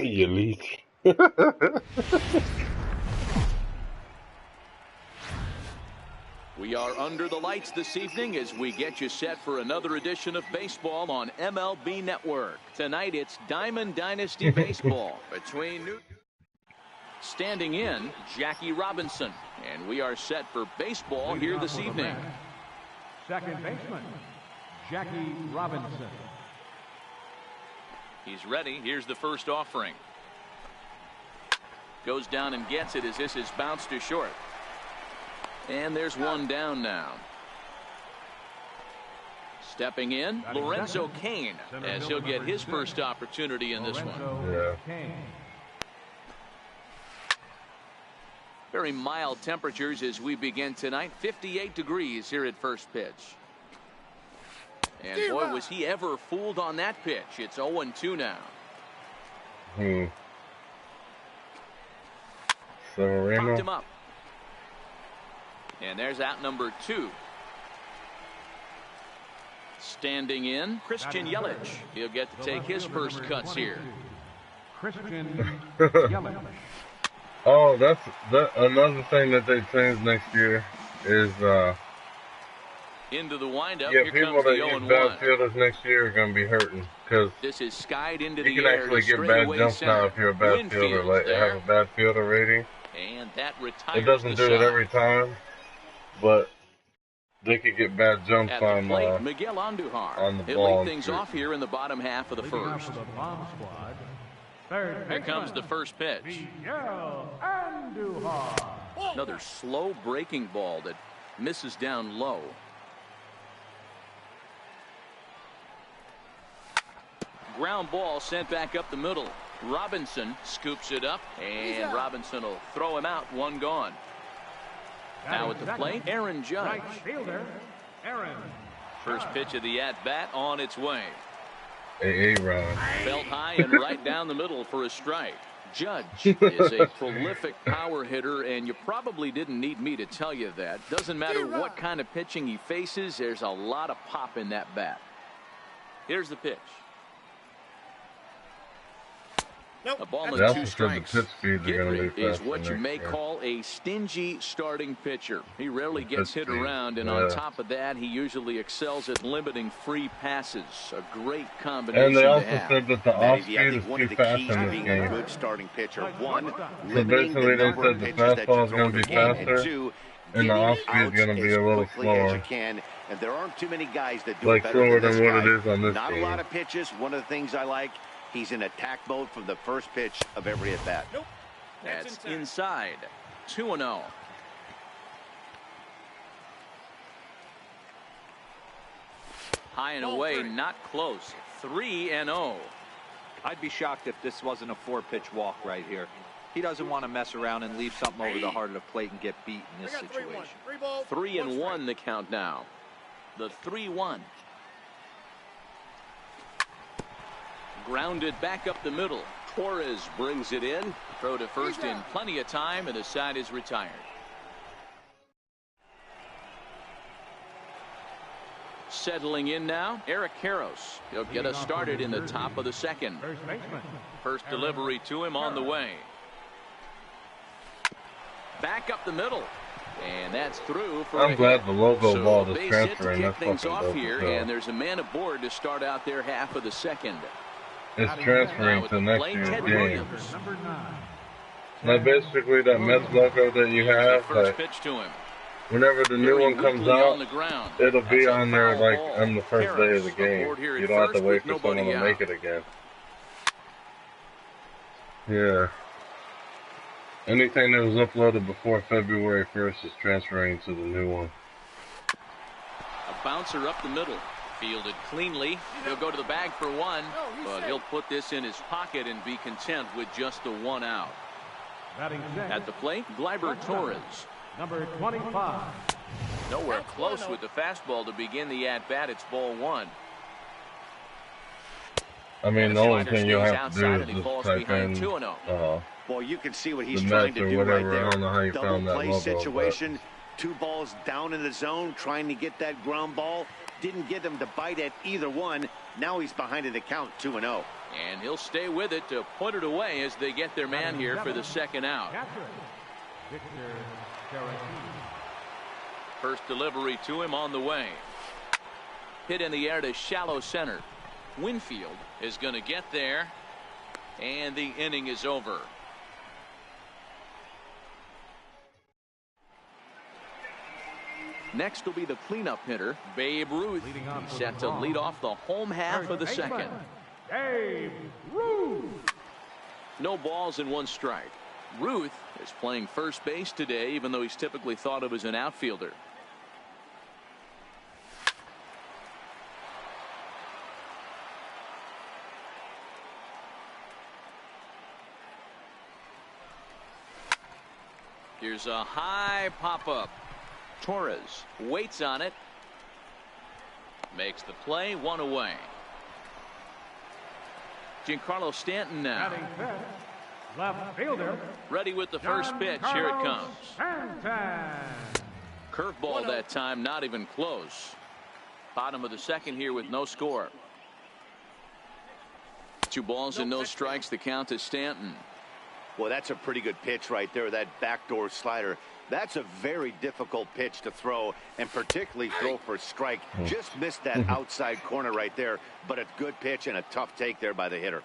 You leak. We are under the lights this evening as we get you set for another edition of baseball on MLB Network. Tonight it's Diamond Dynasty Baseball between standing in Jackie Robinson. And we are set for baseball here this evening. Second baseman, Jackie Robinson. He's ready. Here's the first offering. Goes down and gets it as this is bounced to short. And there's one down now. Stepping in, Lorenzo Cain, as he'll get his first opportunity in this one. Yeah. Very mild temperatures as we begin tonight. 58 degrees here at first pitch. And boy, was he ever fooled on that pitch. It's 0-2 now. Popped him up. And there's out number 2. Standing in, Christian Yelich. He'll get to take his first cuts here. Christian Yelich. Oh, that's another thing that they changed next year is into the windup. yeah, Here people comes that the use 0-1. bad fielders next year are going to be hurting because This is skied into you the can air. actually to get bad straightaway jumps center. now if you're a bad fielder. Winfield's Like there. have a bad fielder rating. And that retires It doesn't the do it shot. every time, but they could get bad jumps At the on plate, Miguel Andujar. on the He'll ball lead and things shit. off here in the bottom half of the Leading off first. for the bomb squad, third Here comes the baseman, first pitch. Miguel Andujar. Another slow breaking ball that misses down low. Ground ball sent back up the middle. Robinson scoops it up, and Robinson will throw him out. One gone. Now at the plate, Aaron Judge. Right fielder, Aaron. First pitch of the at-bat on its way. Aaron. Felt high and right down the middle for a strike. Judge is a prolific power hitter, and you probably didn't need me to tell you that. Doesn't matter what kind of pitching he faces, there's a lot of pop in that bat. Here's the pitch. A ball and That's 2 because strikes. the pitch speeds are going to Gary be is faster what you next may year. call a stingy starting pitcher. He rarely The gets pitch hit speed, around, and yeah. on top of that, he usually excels at limiting free passes. A great combination And they to also have. said that the off speed is one too of the fast keys in to this being a game. good starting pitcher. One, So limiting basically the they number said of the pitches that fastball you is throw gonna in the be game, faster, and 2, and the getting off speed is outs gonna be as a little quickly as slower. you can. And there aren't too many guys that do Like it better slower than this than what guy. it is on this Not game. a lot of pitches. One of the things I like, he's in attack mode from the first pitch of every at bat. That's inside. 2-0. High and away, not close. 3-0. I'd be shocked if this wasn't a 4-pitch walk right here. He doesn't want to mess around and leave something over the heart of the plate and get beat in this situation. 3-1 the count now. The 3-1. Grounded back up the middle. Torres brings it in. Throw to first in plenty of time, and the side is retired. Settling in now, Eric Karros. He'll get us started in the top of the second. First baseman, First delivery to him on the way. Back up the middle. And that's through for I'm a glad hit. the logo So ball a is base hit to transferring. kick That's things fucking off dope here, as hell. and there's a man aboard to start out their half of the second. It's transferring Now at to the next plate, year's Ted game. Williams. number 9. Like basically that Mets logo that you have, First like pitch to him. whenever the new Very one comes weakly on the out, ground. it'll be That's a on there foul like ball. on the first day of the Karros game. aboard here at You don't have to first wait with for someone nobody to out. make it again. Yeah. Anything that was uploaded before February 1st is transferring to the new one. A bouncer up the middle. Fielded cleanly. He'll go to the bag for one, but he'll put this in his pocket and be content with just the 1 out. Batting At the plate, Gleyber Torres. number 25, Nowhere close with the fastball to begin the at-bat. It's ball one. I mean, the only thing you'll have to do and he is falls just type behind in 2-0. Well, you can see what he's the trying Mets to or do whatever. right there. I don't know how you Double found that play logo, situation. 2 balls down in the zone, trying to get that ground ball. Didn't get him to bite at either one. Now he's behind in the count, 2-0. And he'll stay with it to put it away as they get their man here for the second out. First delivery to him on the way. Hit in the air to shallow center. Winfield is going to get there. And the inning is over. Next will be the cleanup hitter, Babe Ruth. He's set to lead off the home half of the second. Babe Ruth. No balls and 1 strike. Ruth is playing first base today, even though he's typically thought of as an outfielder. Here's a high pop-up. Torres waits on it. Makes the play, 1 away. Giancarlo Stanton now. Batting fifth, left fielder. Ready with the first pitch. Here it comes. Curveball that time, not even close. Bottom of the second here with no score. 2 balls and no strikes. The count to Stanton. Well, that's a pretty good pitch right there, that backdoor slider. That's a very difficult pitch to throw, and particularly throw for a strike. Just missed that outside corner right there, but a good pitch and a tough take there by the hitter.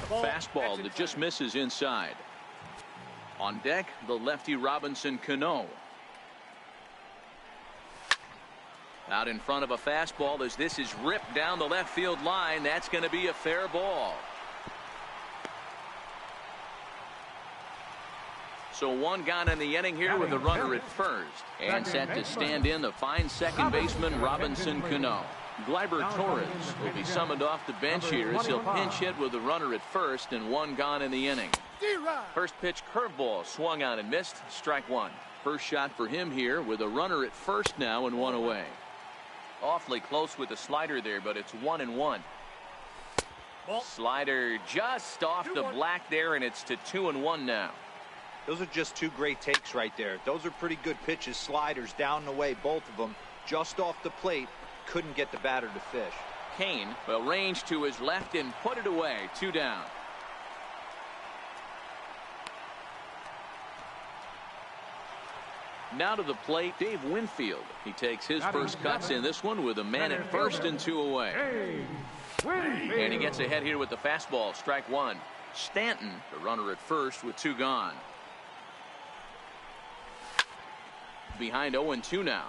Fastball that just misses inside. On deck, the lefty Robinson Cano. Out in front of a fastball as this is ripped down the left field line. That's going to be a fair ball. So 1 gone in the inning here with a runner at first. And set to stand in the fine second baseman Robinson Cano. Gleyber Torres will be summoned off the bench here as he'll pinch hit with a runner at first and 1 gone in the inning. First pitch curveball swung on and missed. Strike 1. First shot for him here with a runner at first now and 1 away. Awfully close with the slider there, but it's 1-1. Slider just off the black there, and it's to 2-1 now. Those are just 2 great takes right there. Those are pretty good pitches. Sliders down the way, both of them. Just off the plate. Couldn't get the batter to fish. Kane will range to his left and put it away. 2 down. Now to the plate, Dave Winfield. He takes his first cuts in this one with a man at first and 2 away. And he gets ahead here with the fastball. Strike 1. Stanton, the runner at first with 2 gone. Behind 0-2 now.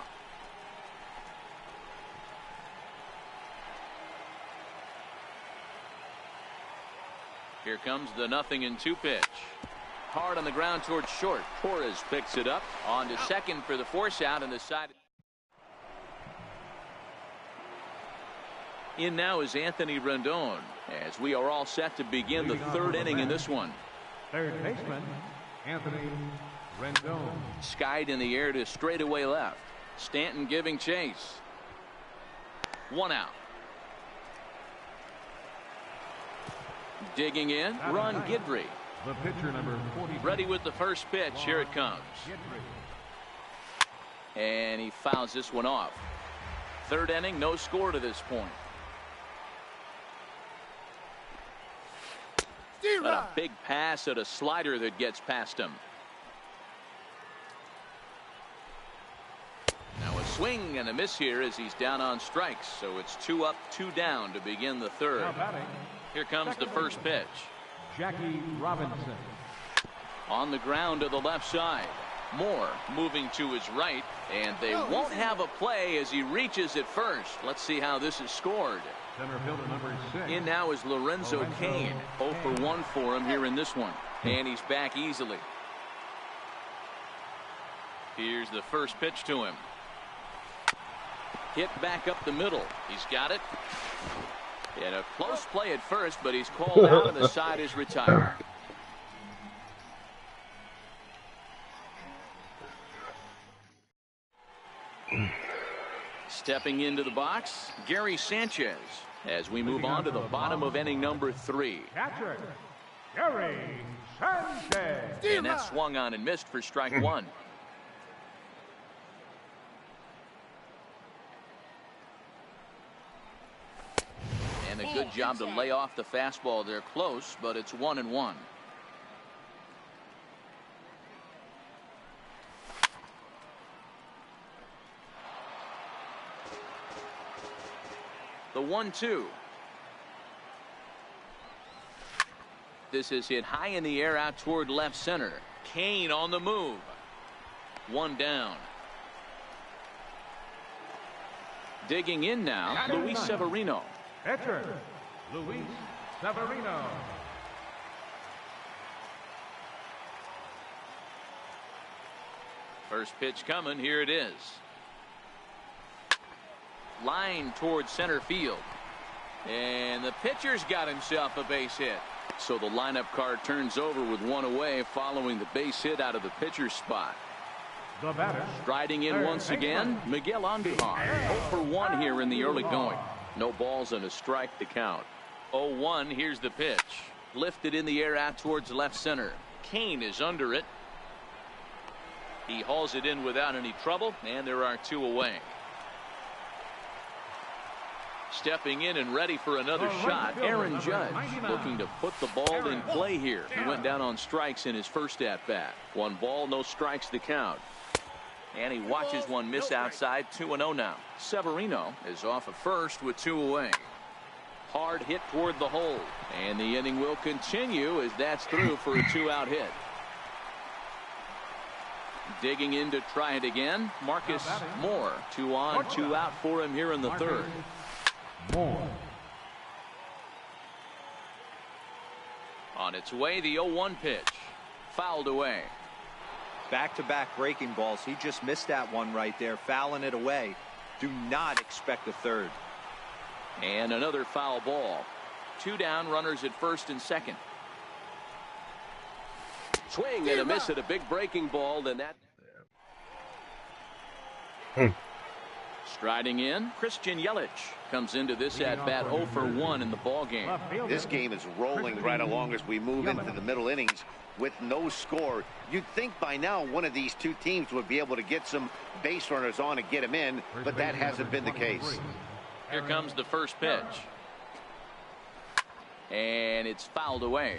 Here comes the 0-2 pitch. Hard on the ground towards short. Torres picks it up. On to second for the force out, and the side. In now is Anthony Rendon as we are all set to begin the 3rd inning in this one. Third baseman, Anthony Rendon. Skied in the air to straightaway left. Stanton giving chase. 1 out. Digging in, Ron Guidry. The pitcher number 40. Ready with the first pitch. Here it comes. And he fouls this one off. 3rd inning, no score to this point. And a big pass at a slider that gets past him. Now a swing and a miss here as he's down on strikes. So it's 2 up, 2 down to begin the 3rd. Here comes the first pitch. Jackie Robinson. On the ground to the left side. Moore moving to his right, and they won't have a play as he reaches at first. Let's see how this is scored. Center fielder number 6. In now is Lorenzo Cain. 0 for 1 for him here in this one. And he's back easily. Here's the first pitch to him. Hit back up the middle. He's got it. And a close play at first, but he's called out and the side is retired. Stepping into the box, Gary Sanchez, as we move on to the bottom of inning number 3. Catcher, Gary Sanchez. And that swung on and missed for strike 1. And a good job to lay off the fastball there close, but it's 1-1. The 1-2. This is hit high in the air out toward left center. Kane on the move. 1 down. Digging in now, Luis Severino. Pitcher, Luis Severino. First pitch coming. Here it is. Line towards center field. And the pitcher's got himself a base hit. So the lineup card turns over with 1 away following the base hit out of the pitcher's spot. The batter. Striding in once again, Miguel Andujar. 0 for 1 here in the early going. No balls and a strike to count. 0-1. Here's the pitch. Lifted in the air out towards left center. Kane is under it. He hauls it in without any trouble, and there are 2 away. Stepping in and ready for another shot, Aaron Judge, looking to put the ball in play here. He went down on strikes in his first at-bat. 1 ball, no strikes to count. And he watches one miss outside. 2-0 now. Severino is off of first with 2 away. Hard hit toward the hole. And the inning will continue as that's through for a 2-out hit. Digging in to try it again, Marcus Moore. 2 on, 2 out for him here in the 3rd. Moore. On its way, the 0-1 pitch. Fouled away. Back-to-back breaking balls. He just missed that one right there, fouling it away. Do not expect a 3rd. And another foul ball. 2 down, runners at first and second. Swing and a miss at a big breaking ball. Then that. Striding in, Christian Yelich comes into this at bat 0 for 1 in the ball game. This game is rolling right along as we move into the middle innings with no score. You'd think by now one of these 2 teams would be able to get some base runners on and get them in, but that hasn't been the case. Here comes the first pitch. And it's fouled away.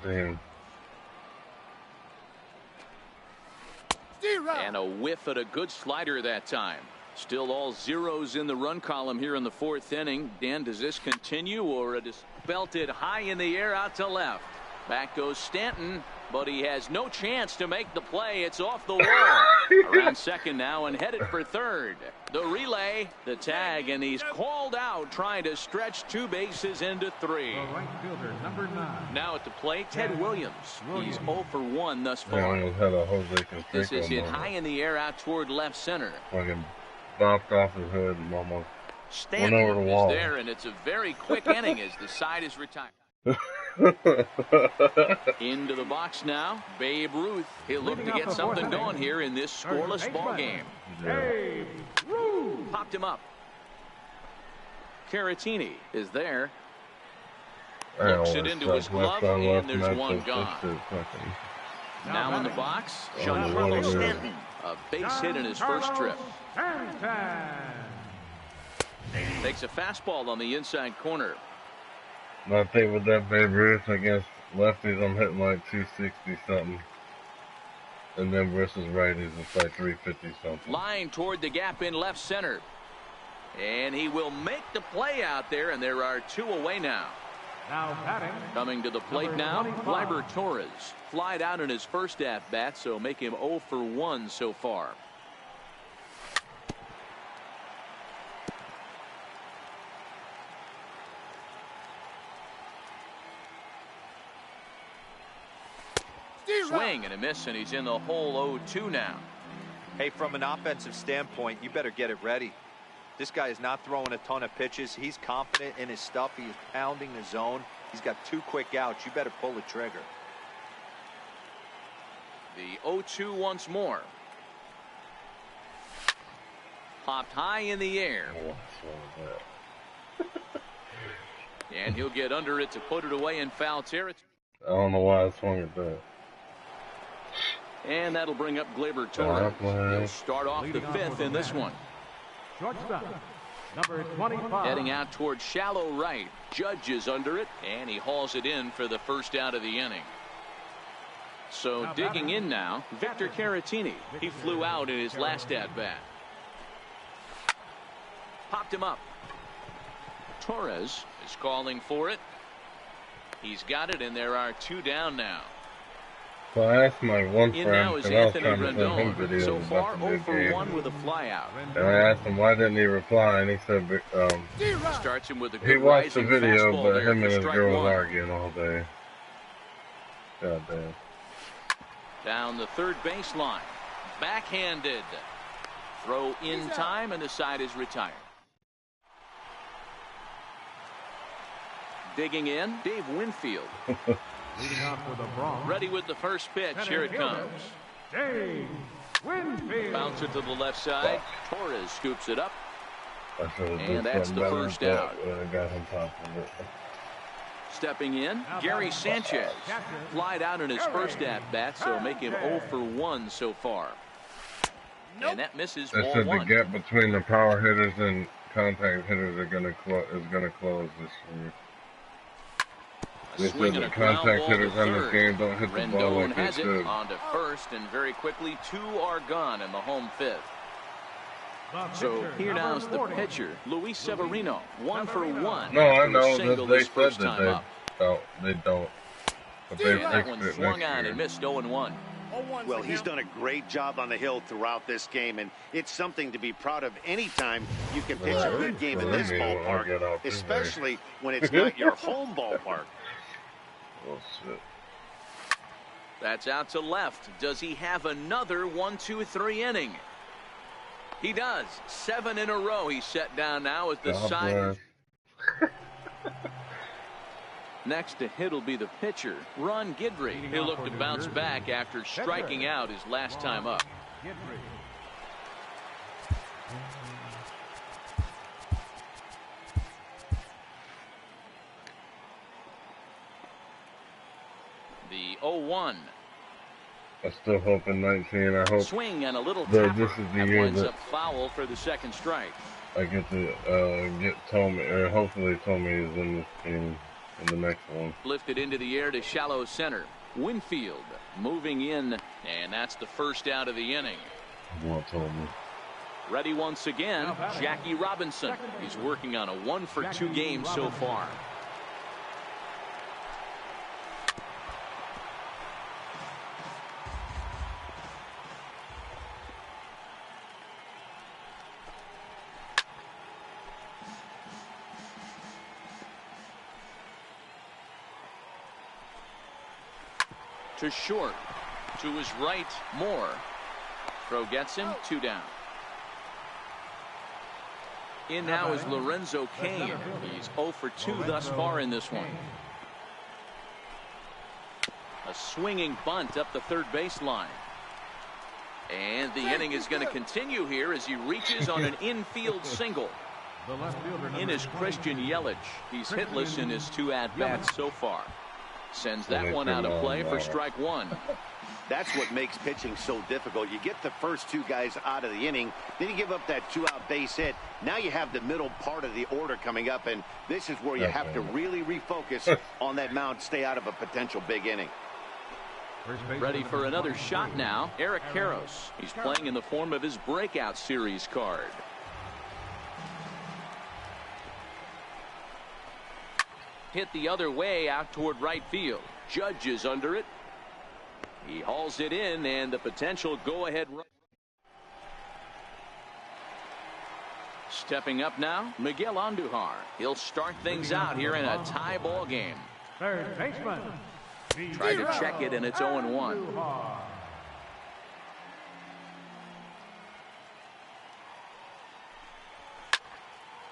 Damn. And a whiff at a good slider that time. Still all zeros in the run column here in the 4th inning. Dan, does this continue, or it is belted high in the air out to left? Back goes Stanton, but he has no chance to make the play. It's off the wall. Around second now and headed for 3rd. The relay, the tag, and he's called out trying to stretch 2 bases into 3. The right fielder, number 9. Now at the plate, Ted Williams. He's 0 for 1 thus far. I almost had a Jose Canseco This is hit moment. high in the air out toward left center. Fucking bopped off his head and almost Stanton went over the wall. is there, and it's a very quick inning as the side is retired. Into the box now, Babe Ruth. He'll look to get something going here in this scoreless ball game. Babe Ruth. Popped him up. Caratini is there. Looks it into his glove, and there's one gone. Now in the box, Giancarlo Stanton. A base hit in his first trip. Takes a fastball on the inside corner. I think with that Babe Ruth against lefties, I'm hitting like 260 something. And then versus righties, it's like 350 something. Line toward the gap in left center. And he will make the play out there, and there are 2 away now. Now batting. Coming to the plate now, Gleyber Torres. Flied out in his first at-bat, so make him 0 for 1 so far. Swing and a miss, and he's in the hole 0-2 now. Hey, from an offensive standpoint, you better get it ready. This guy is not throwing a ton of pitches. He's confident in his stuff. He is pounding the zone. He's got 2 quick outs. You better pull the trigger. The 0-2 once more. popped high in the air. Oh, what's wrong with that? And he'll get under it to put it away in foul territory. I don't know why I swung at that. And that'll bring up Gleyber Torres. He'll start off the fifth in this one. Shortstop, number 25. Heading out towards shallow right. Judge is under it, and he hauls it in for the first out of the inning. So digging in now, Victor Caratini. He flew out in his last at-bat. Popped him up. Torres is calling for it. He's got it, and there are two down now. So I asked my one In friend, now is and I was Anthony trying to send him Rendon. videos So far, about the 0 new for game. 1 with a flyout. And I asked him why didn't he reply, and he said Starts him with a he good watched the rising video, fastball but there him for and his strike girl was one. arguing all day. God damn. Down the third baseline. Backhanded. Throw in time, and the side is retired. Digging in, Dave Winfield. Leading off with a Bronx. Ready with the first pitch. Here it comes. Dave Winfield. Bounce it to the left side. Torres scoops it up. I should have And done that's something the better first with that out. when I got on top of it. Stepping in, Gary Sanchez. Flied out in his first at-bat, so make him 0 for 1 so far. And that misses They ball said the 1. gap between the power hitters and contact hitters is gonna close this year. They Swing said and the a ground contact ball to hitters on this third. game don't hit the ball Rendon like they has it should. on to first, and very quickly 2 are gone in the home fifth. So here now is the pitcher, Luis Severino, 1 for 1. No, I after a know single that they his said first that time up. they don't. But they And that fixed one it swung next on year. and missed 0-1. Well, he's done a great job on the hill throughout this game, and it's something to be proud of anytime you can pitch a good game in this ballpark, especially when it's not your home ballpark. Oh, shit. That's out to left. Does he have another 1-2-3 inning? He does. 7 in a row. He's set down now as the God side. bless. Next to hit will be the pitcher, Ron Guidry. He'll look to bounce back after striking out his last time up. The 0-1. I still hope in 19. I hope Swing and a little that tapper. this is the That year winds that up foul for the second strike. I get to get Tommy, or hopefully Tommy is in this game in the next one. Lifted into the air to shallow center. Winfield moving in, and that's the first out of the inning. I want Tommy. Ready once again, Jackie Robinson. He's working on a 1 for 2 game so far. To short, to his right, Moore. Throw gets him, 2 down. In now is Lorenzo Cain. He's 0 for 2 thus far in this one. A swinging bunt up the third baseline. And the inning is going to continue here as he reaches on an infield single. In is Christian Yelich. He's hitless in his 2 at-bats so far. Sends that one out of play for strike 1. That's what makes pitching so difficult. You get the first 2 guys out of the inning, then you give up that 2-out base hit. Now you have the middle part of the order coming up, and this is where you have to really refocus on that mound, stay out of a potential big inning. Ready for another shot now, Eric Karros. He's playing in the form of his breakout series card. Hit the other way out toward right field. Judge is under it. He hauls it in, and the potential go-ahead run. Stepping up now, Miguel Andujar. He'll start things out here in a tie ball game. Third baseman. Tried to check it, and it's 0-1.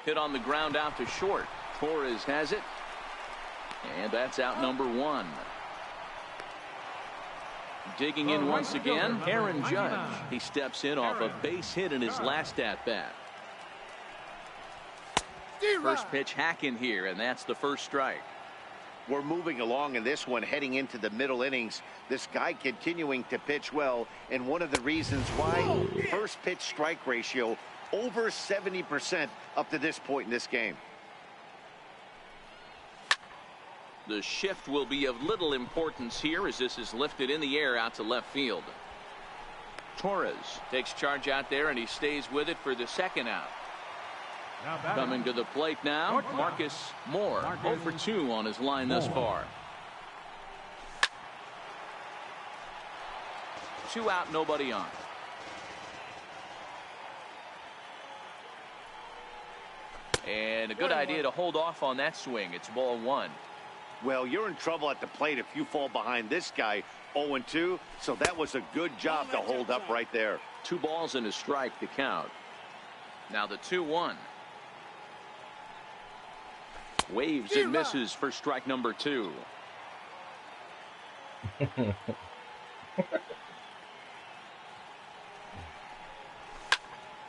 Hit on the ground out to short. Torres has it. And that's out number 1. Digging in once again, Aaron Judge. He steps in off a base hit in his last at-bat. first pitch hacking here, and that's the first strike. We're moving along in this one, heading into the middle innings. This guy continuing to pitch well, and one of the reasons why, first pitch strike ratio over 70% up to this point in this game. The shift will be of little importance here as this is lifted in the air out to left field. Torres takes charge out there, and he stays with it for the second out. Coming to the plate now, Marcus Moore, 0 for 2 on his line thus far. 2 out, nobody on. And a good idea to hold off on that swing. It's ball 1. Well, you're in trouble at the plate if you fall behind this guy 0-2, so that was a good job to hold up right there. 2 balls and a strike to count. Now the 2-1. Waves and misses for strike number 2.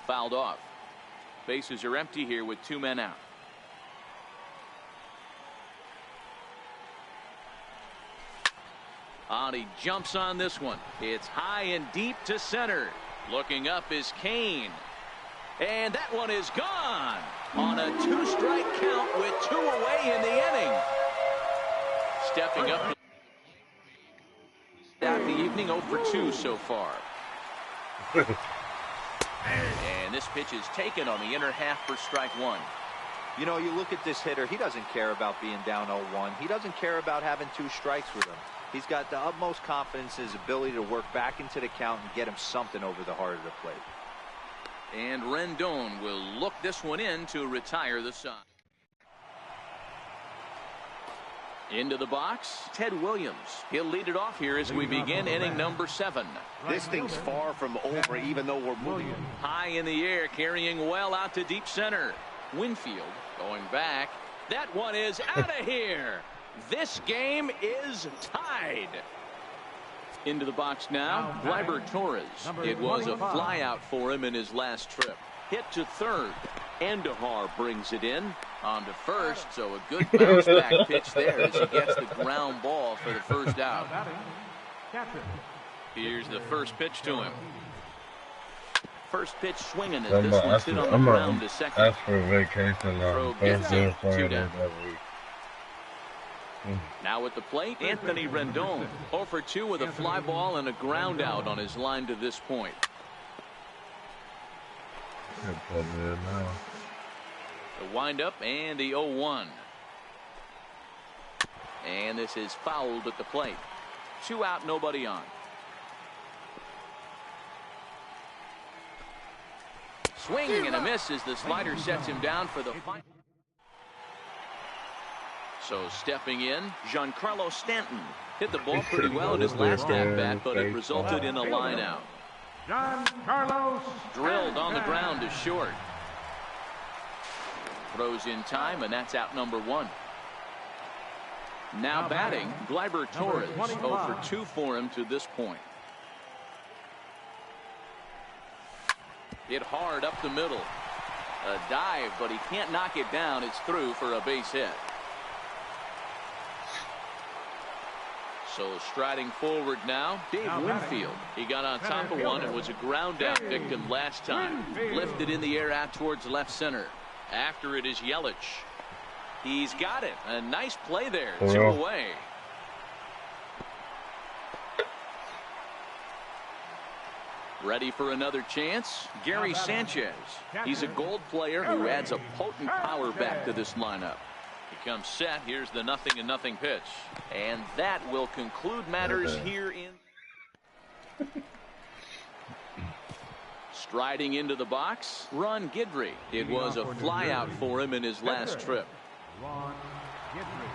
Fouled off. Bases are empty here with 2 men out. He jumps on this one. It's high and deep to center. Looking up is Kane. And that one is gone on a 2-strike count with 2 away in the inning. Stepping up out the evening, 0 for 2 so far. And this pitch is taken on the inner half for strike 1. You know, you look at this hitter, he doesn't care about being down 0-1. He doesn't care about having 2 strikes with him. He's got the utmost confidence in his ability to work back into the count and get him something over the heart of the plate. And Rendon will look this one in to retire the side. Into the box, Ted Williams. He'll lead it off here as we begin inning number 7. This thing's far from over, even though we're moving. High in the air, carrying well out to deep center. Winfield going back. That one is out of here. This game is tied. Into the box now, Gleyber Torres. It was a fly out for him in his last trip. Hit to third. Andujar brings it in. On to first, so a good bounce back pitch there as he gets the ground ball for the first out. Here's the first pitch to him. First pitch swinging as this one's hit on the ground to second. Ask for a vacation on Thursday or Friday. Now at the plate, Anthony Rendon. 0 for 2 with a fly ball and a ground out on his line to this point. The windup and the 0-1. And this is fouled at the plate. 2 out, nobody on. Swing and a miss as the slider sets him down for the final. So stepping in, Giancarlo Stanton hit the ball pretty well in his last at-bat, but it resulted in a line out. Giancarlo Drilled on the ground to short. Throws in time, and that's out number 1. Now batting, Gleyber Torres, 0 for 2 for him to this point. Hit hard up the middle. A dive, but he can't knock it down. It's through for a base hit. So striding forward now, Dave Winfield. He got on top of one and was a ground out victim last time. Lifted in the air out towards left center. After it is Yelich. He's got it. A nice play there. 2 away. Ready for another chance? Gary Sanchez. He's a gold player who adds a potent power back to this lineup. He comes set. Here's the 0-0 pitch. And that will conclude matters here in. Striding into the box, Ron Guidry. It was a fly out for him in his last trip. Ron Guidry.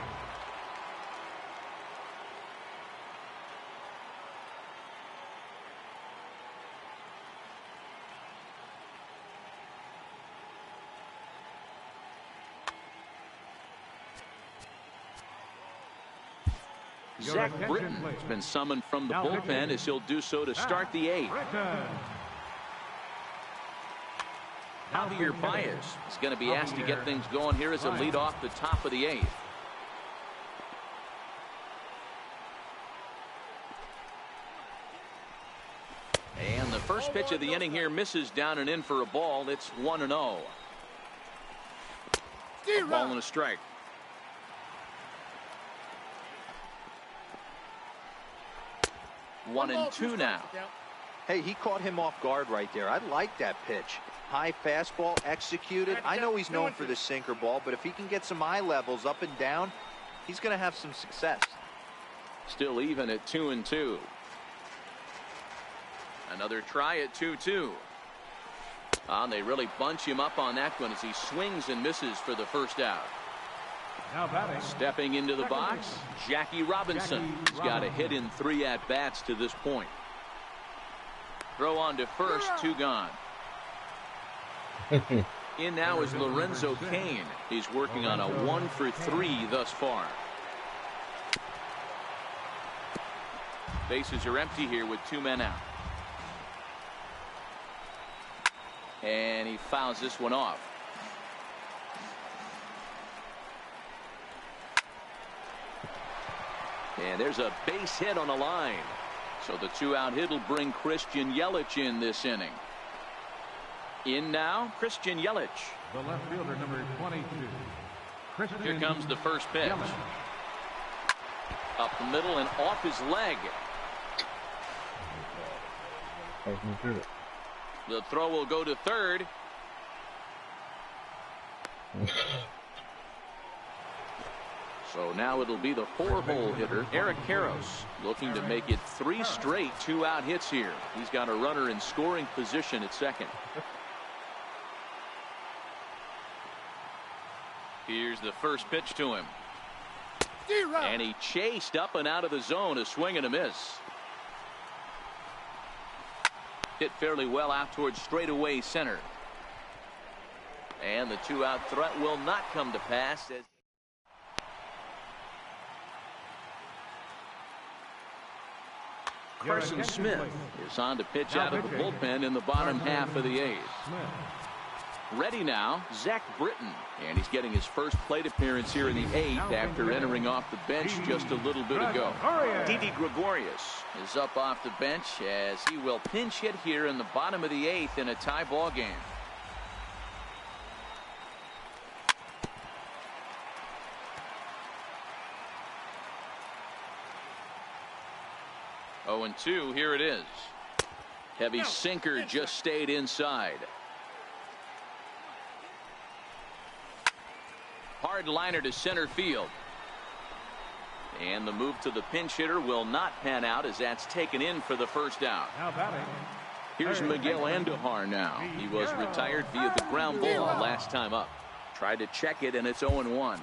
Zach Britton has been summoned from the bullpen as he'll do so to start the 8th. Javier Baez is going to be asked to get things going here as a lead off the top of the 8th. And the first pitch of the inning here misses down and in for a ball. It's 1-0. A ball and a strike. One and two now. Hey, he caught him off guard right there. I like that pitch. High fastball executed. I know he's known for the sinker ball, but if he can get some eye levels up and down, he's going to have some success. Still even at 2-2. Another try at 2-2. And they really bunch him up on that one as he swings and misses for the first out. Now batting. Stepping into the box, Jackie Robinson. He's got a hit in 3 at-bats to this point. Throw on to first, 2 gone. In now is Lorenzo Cain. He's working on a 1 for 3 thus far. Bases are empty here with 2 men out. And he fouls this one off. And there's a base hit on the line. So the 2-out hit will bring Christian Yelich in this inning. In now, Christian Yelich. The left fielder, number 22. Christian Here comes the first pitch. Yelich. Up the middle and off his leg. The throw will go to third. So now it'll be the 4-hole hitter, Eric Karros, looking to make it 3 straight 2-out hits here. He's got a runner in scoring position at second. Here's the first pitch to him. And he chased up and out of the zone, a swing and a miss. Hit fairly well out towards straightaway center. And the 2-out threat will not come to pass as Carson Smith is on to pitch out of the bullpen in the bottom half of the 8th. Ready now, Zach Britton, and he's getting his first plate appearance here in the 8th after entering off the bench just a little bit ago. DD Gregorius is up off the bench as he will pinch hit here in the bottom of the 8th in a tie ball game. Oh, and 2, here it is. Heavy sinker just stayed inside. Hard liner to center field. And the move to the pinch hitter will not pan out as that's taken in for the first out. Now batting. Here's Miguel Andujar now. He was retired via the ground ball last time up. Tried to check it and it's 0-1.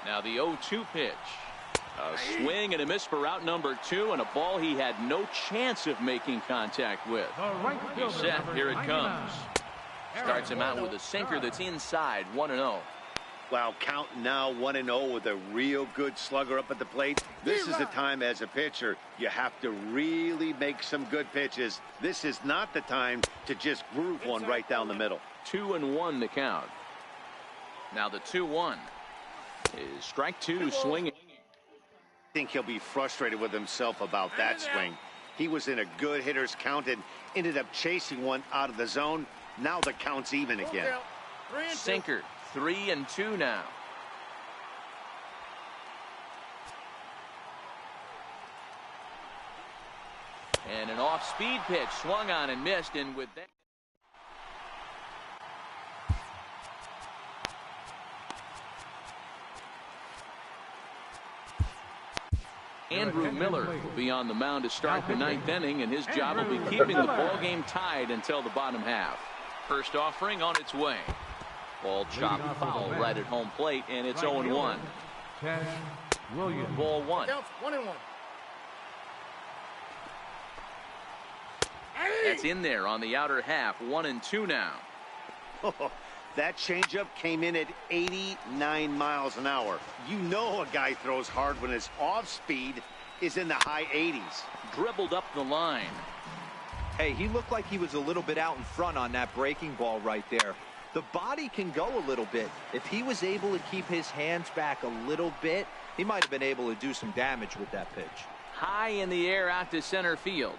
Now the 0-2 pitch. A swing and a miss for out number 2 and a ball he had no chance of making contact with. He's set. Here it comes. Starts him out with a sinker that's inside. 1-0. Wow, counting now 1-0 with a real good slugger up at the plate. This is the time as a pitcher you have to really make some good pitches. This is not the time to just groove one right down the middle. 2-1 the count. Now the 2-1 is strike 2 swinging. I think he'll be frustrated with himself about that swing. He was in a good hitter's count and ended up chasing one out of the zone. Now the count's even again. Sinker, 3-2 now. And an off-speed pitch swung on and missed, and with that. Andrew Miller will be on the mound to start the 9th inning, and his job will be keeping the ball game tied until the bottom half. First offering on its way. Ball chopped foul right at home plate, and it's 0-1. Ball 1. That's in there on the outer half. 1-2 now. That changeup came in at 89 miles an hour. You know a guy throws hard when his off speed is in the high 80s. Dribbled up the line. Hey, he looked like he was a little bit out in front on that breaking ball right there. The body can go a little bit. If he was able to keep his hands back a little bit, he might have been able to do some damage with that pitch. High in the air out to center field.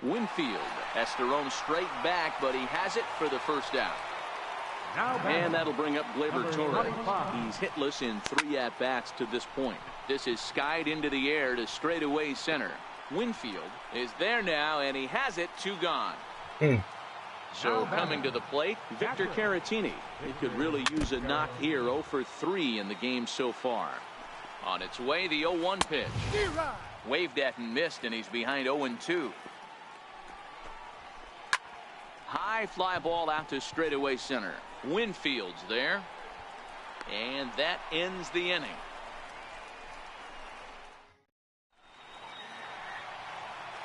Winfield has to roam straight back, but he has it for the first out. And that'll bring up Gleyber Torres. He's hitless in 3 at-bats to this point. This is skied into the air to straightaway center. Winfield is there now, and he has it. 2 gone. So coming to the plate, Victor Caratini. He could really use a knock here. 0 for 3 in the game so far. On its way, the 0-1 pitch. Waved at and missed, and he's behind 0-2. High fly ball out to straightaway center. Winfield's there. And that ends the inning.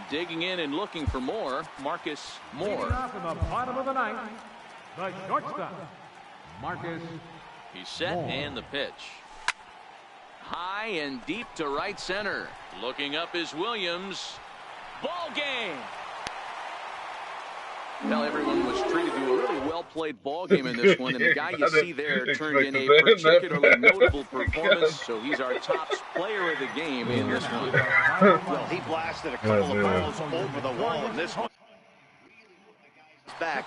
Digging in and looking for more, Marcus Moore. Leading off in the bottom of the 9th, the shortstop, Marcus He's set Moore. and the pitch. High and deep to right center. Looking up is Williams. Ball game. Well, everyone was treated to a really well-played ball game in this one, and the guy you see there turned in a particularly notable performance, so he's our top player of the game in this one. Well, he blasted a couple of balls over the wall in this one. Back.